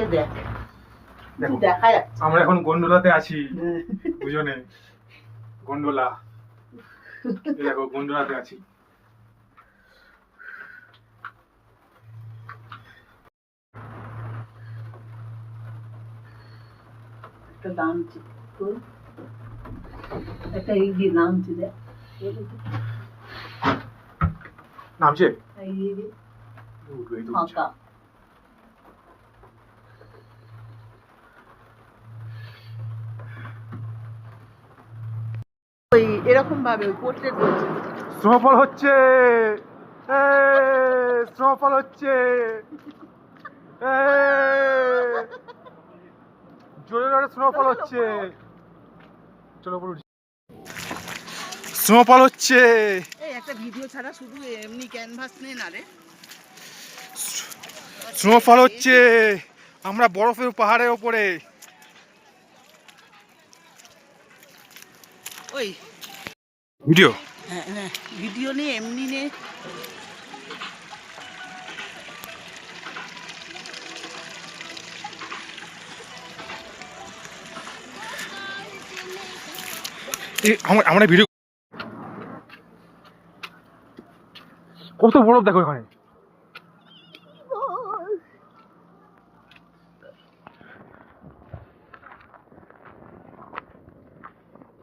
দেখ দেখো দেখা যাচ্ছে আমরা এখন গন্ডোলাতে আছি দুজনে গন্ডোলা এই দেখো গন্ডোলাতে আছি একটা নামছে তোর একটা এই দিয়ে নামছে দেখ নামছে এই যে উঠবে, এই তো উঠছে। ফাঁকা ওই এরকম ভাবে ওই পোর্ট্রেট করছে স্নোফল হচ্ছে স্নোফল হচ্ছে জোরে জোরে স্নোফল হচ্ছে চলো বলুন স্নোফল হচ্ছে এই একটা ভিডিও ছাড়া শুধু এমনি ক্যানভাস নে না রে স্নোফল হচ্ছে আমরা বরফের পাহাড়ের ওপরে ওই ভিডিও হ্যাঁ হ্যাঁ ভিডিও নে এমনি নে আমরা ভিডিও কত বরফ দেখো এখানে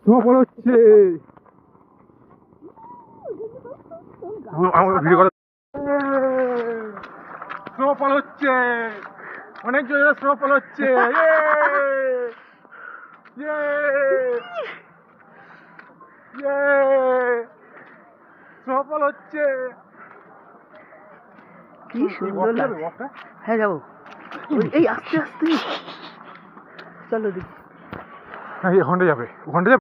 স্নোফল হচ্ছে আমার ভিডিও করা স্নোফল হচ্ছে অনেক জোরে স্নোফল হচ্ছে স্নোফল হচ্ছে কি সুন্দর লাগে হ্যাঁ যাবো এই আস্তে আস্তে চলো দেখি হ্যাঁ ওখানটা যাবে ওখানটা যাবে